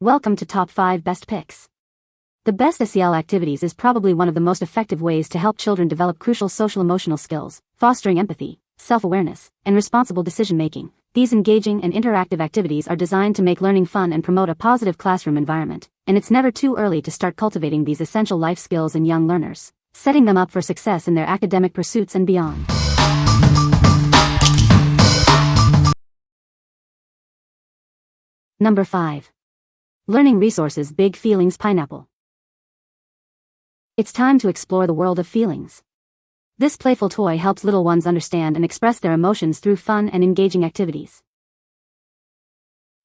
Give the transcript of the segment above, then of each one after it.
Welcome to Top 5 Best Picks. The best SEL Activities is probably one of the most effective ways to help children develop crucial social-emotional skills, fostering empathy, self-awareness, and responsible decision-making. These engaging and interactive activities are designed to make learning fun and promote a positive classroom environment, and it's never too early to start cultivating these essential life skills in young learners, setting them up for success in their academic pursuits and beyond. Number 5. Learning Resources Big Feelings Pineapple. It's time to explore the world of feelings. This playful toy helps little ones understand and express their emotions through fun and engaging activities.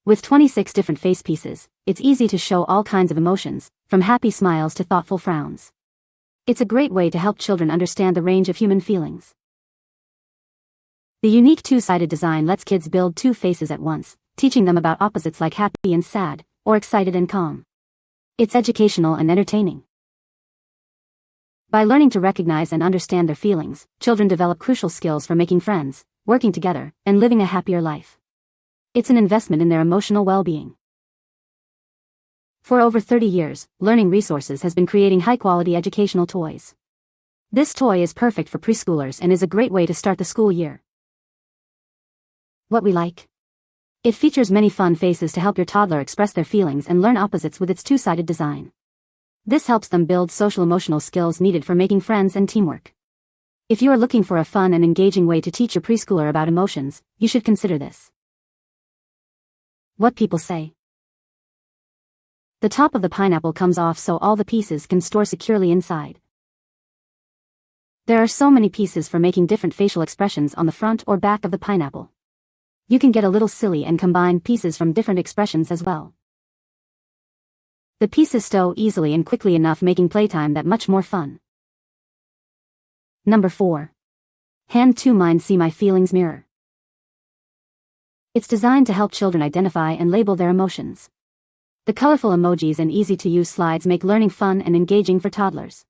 With 26 different face pieces, it's easy to show all kinds of emotions, from happy smiles to thoughtful frowns. It's a great way to help children understand the range of human feelings. The unique two-sided design lets kids build two faces at once, teaching them about opposites like happy and sad, or excited and calm. It's educational and entertaining. By learning to recognize and understand their feelings, children develop crucial skills for making friends, working together, and living a happier life. It's an investment in their emotional well-being. For over 30 years, Learning Resources has been creating high-quality educational toys. This toy is perfect for preschoolers and is a great way to start the school year. What we like? It features many fun faces to help your toddler express their feelings and learn opposites with its two-sided design. This helps them build social-emotional skills needed for making friends and teamwork. If you are looking for a fun and engaging way to teach your preschooler about emotions, you should consider this. What people say. The top of the pineapple comes off so all the pieces can store securely inside. There are so many pieces for making different facial expressions on the front or back of the pineapple. You can get a little silly and combine pieces from different expressions as well. The pieces stow easily and quickly enough, making playtime that much more fun. Number 4. Hand to Mind See My Feelings Mirror. It's designed to help children identify and label their emotions. The colorful emojis and easy-to-use slides make learning fun and engaging for toddlers.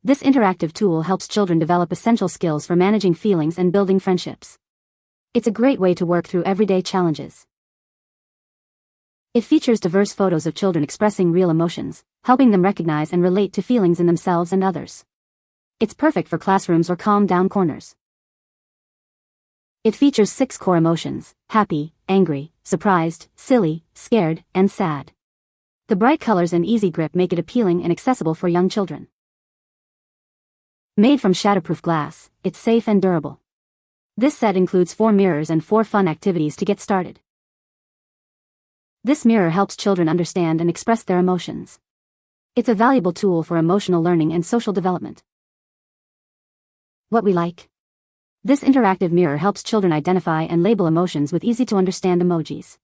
This interactive tool helps children develop essential skills for managing feelings and building friendships. It's a great way to work through everyday challenges. It features diverse photos of children expressing real emotions, helping them recognize and relate to feelings in themselves and others. It's perfect for classrooms or calm-down corners. It features 6 core emotions: happy, angry, surprised, silly, scared, and sad. The bright colors and easy grip make it appealing and accessible for young children. Made from shatterproof glass, it's safe and durable. This set includes 4 mirrors and 4 fun activities to get started. This mirror helps children understand and express their emotions. It's a valuable tool for emotional learning and social development. What we like? This interactive mirror helps children identify and label emotions with easy-to-understand emojis.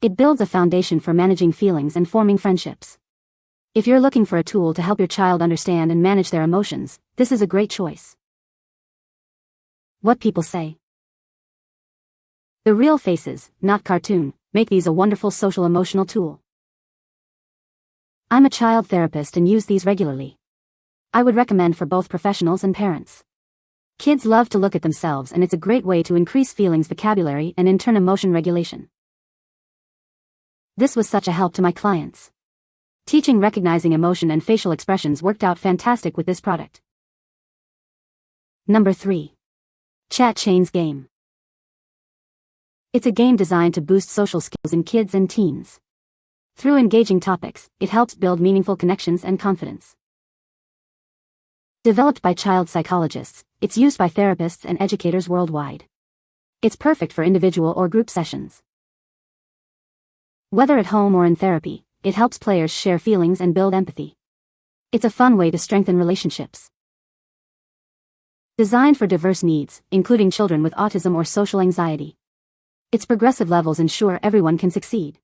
It builds a foundation for managing feelings and forming friendships. If you're looking for a tool to help your child understand and manage their emotions, this is a great choice. What people say. The real faces, not cartoon, make these a wonderful social-emotional tool. I'm a child therapist and use these regularly. I would recommend for both professionals and parents. Kids love to look at themselves, and it's a great way to increase feelings vocabulary and in turn emotion regulation. This was such a help to my clients. Teaching recognizing emotion and facial expressions worked out fantastic with this product. Number 3. Chat Chains Game. It's a game designed to boost social skills in kids and teens. Through engaging topics, it helps build meaningful connections and confidence. Developed by child psychologists, it's used by therapists and educators worldwide. It's perfect for individual or group sessions. Whether at home or in therapy, it helps players share feelings and build empathy. It's a fun way to strengthen relationships. Designed for diverse needs, including children with autism or social anxiety. Its progressive levels ensure everyone can succeed.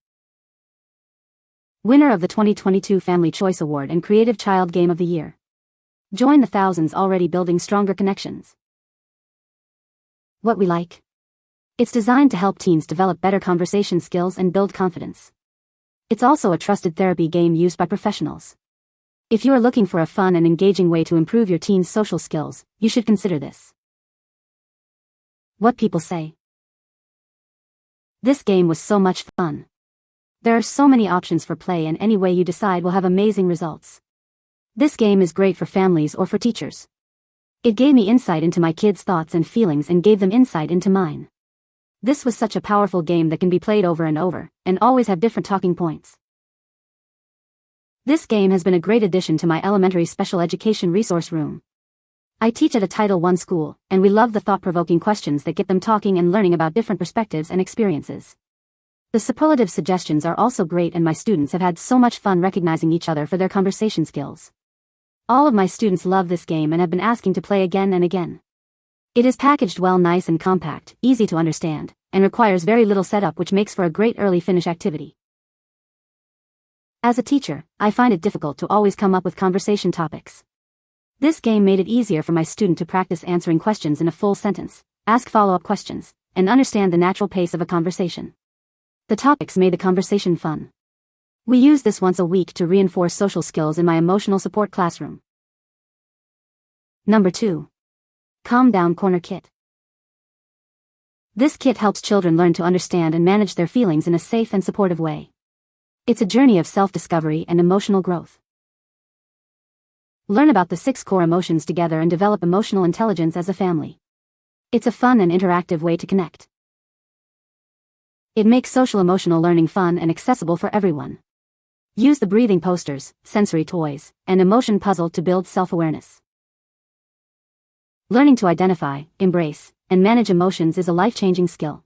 Winner of the 2022 Family Choice Award and Creative Child Game of the Year. Join the thousands already building stronger connections. What we like? It's designed to help teens develop better conversation skills and build confidence. It's also a trusted therapy game used by professionals. If you are looking for a fun and engaging way to improve your teen's social skills, you should consider this. What people say. This game was so much fun. There are so many options for play, and any way you decide will have amazing results. This game is great for families or for teachers. It gave me insight into my kids' thoughts and feelings and gave them insight into mine. This was such a powerful game that can be played over and over, and always have different talking points. This game has been a great addition to my elementary special education resource room. I teach at a Title I school, and we love the thought-provoking questions that get them talking and learning about different perspectives and experiences. The superlative suggestions are also great, and my students have had so much fun recognizing each other for their conversation skills. All of my students love this game and have been asking to play again and again. It is packaged well, nice and compact, easy to understand, and requires very little setup, which makes for a great early finish activity. As a teacher, I find it difficult to always come up with conversation topics. This game made it easier for my student to practice answering questions in a full sentence, ask follow-up questions, and understand the natural pace of a conversation. The topics made the conversation fun. We use this once a week to reinforce social skills in my emotional support classroom. Number 2. Calm Down Corner Kit. This kit helps children learn to understand and manage their feelings in a safe and supportive way. It's a journey of self-discovery and emotional growth. Learn about the 6 core emotions together and develop emotional intelligence as a family. It's a fun and interactive way to connect. It makes social-emotional learning fun and accessible for everyone. Use the breathing posters, sensory toys, and emotion puzzle to build self-awareness. Learning to identify, embrace, and manage emotions is a life-changing skill.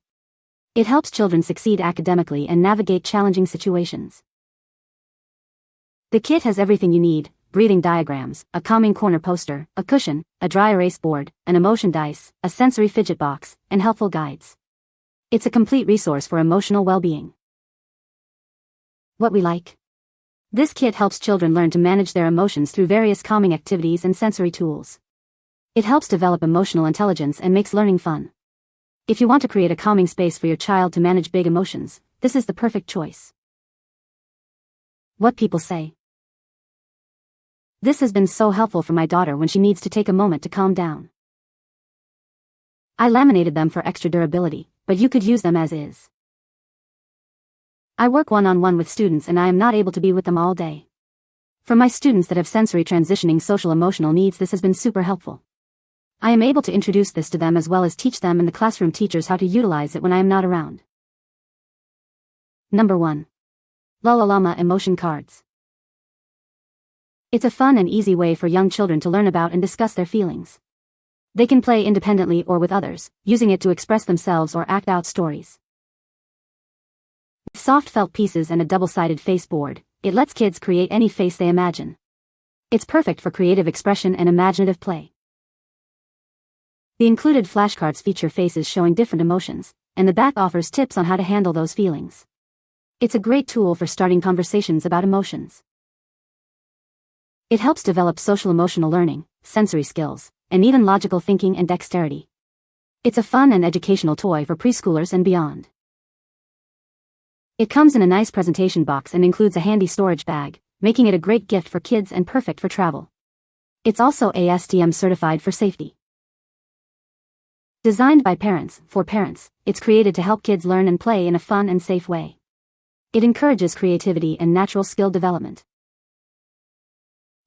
It helps children succeed academically and navigate challenging situations. The kit has everything you need: breathing diagrams, a calming corner poster, a cushion, a dry erase board, an emotion dice, a sensory fidget box, and helpful guides. It's a complete resource for emotional well-being. What we like. This kit helps children learn to manage their emotions through various calming activities and sensory tools. It helps develop emotional intelligence and makes learning fun. If you want to create a calming space for your child to manage big emotions, this is the perfect choice. What people say. This has been so helpful for my daughter when she needs to take a moment to calm down. I laminated them for extra durability, but you could use them as is. I work one-on-one with students and I am not able to be with them all day. For my students that have sensory transitioning social-emotional needs, this has been super helpful. I am able to introduce this to them as well as teach them and the classroom teachers how to utilize it when I am not around. Number 1. La-la-llama Emotion Cards. It's a fun and easy way for young children to learn about and discuss their feelings. They can play independently or with others, using it to express themselves or act out stories. With soft felt pieces and a double-sided face board, it lets kids create any face they imagine. It's perfect for creative expression and imaginative play. The included flashcards feature faces showing different emotions, and the back offers tips on how to handle those feelings. It's a great tool for starting conversations about emotions. It helps develop social-emotional learning, sensory skills, and even logical thinking and dexterity. It's a fun and educational toy for preschoolers and beyond. It comes in a nice presentation box and includes a handy storage bag, making it a great gift for kids and perfect for travel. It's also ASTM certified for safety. Designed by parents, for parents, it's created to help kids learn and play in a fun and safe way. It encourages creativity and natural skill development.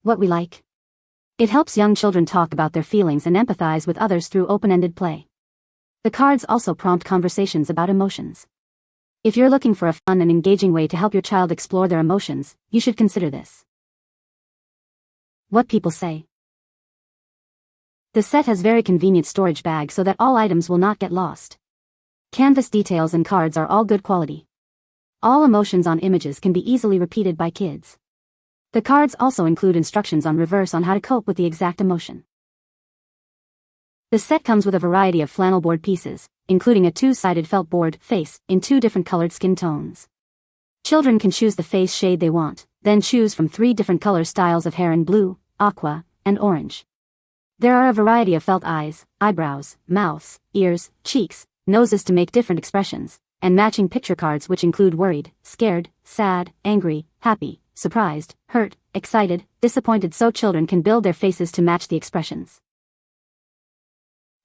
What we like. It helps young children talk about their feelings and empathize with others through open-ended play. The cards also prompt conversations about emotions. If you're looking for a fun and engaging way to help your child explore their emotions, you should consider this. What people say. The set has very convenient storage bags so that all items will not get lost. Canvas details and cards are all good quality. All emotions on images can be easily repeated by kids. The cards also include instructions on reverse on how to cope with the exact emotion. The set comes with a variety of flannel board pieces, including a 2-sided felt board face in 2 different colored skin tones. Children can choose the face shade they want, then choose from 3 different color styles of hair in blue, aqua, and orange. There are a variety of felt eyes, eyebrows, mouths, ears, cheeks, noses to make different expressions, and matching picture cards which include worried, scared, sad, angry, happy, surprised, hurt, excited, disappointed, so children can build their faces to match the expressions.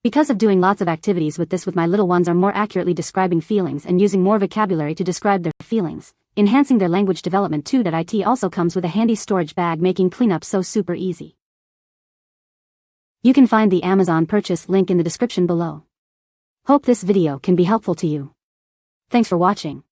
Because of doing lots of activities with this with my little ones are more accurately describing feelings and using more vocabulary to describe their feelings, enhancing their language development too. It also comes with a handy storage bag, making cleanup so super easy. You can find the Amazon purchase link in the description below. Hope this video can be helpful to you. Thanks for watching.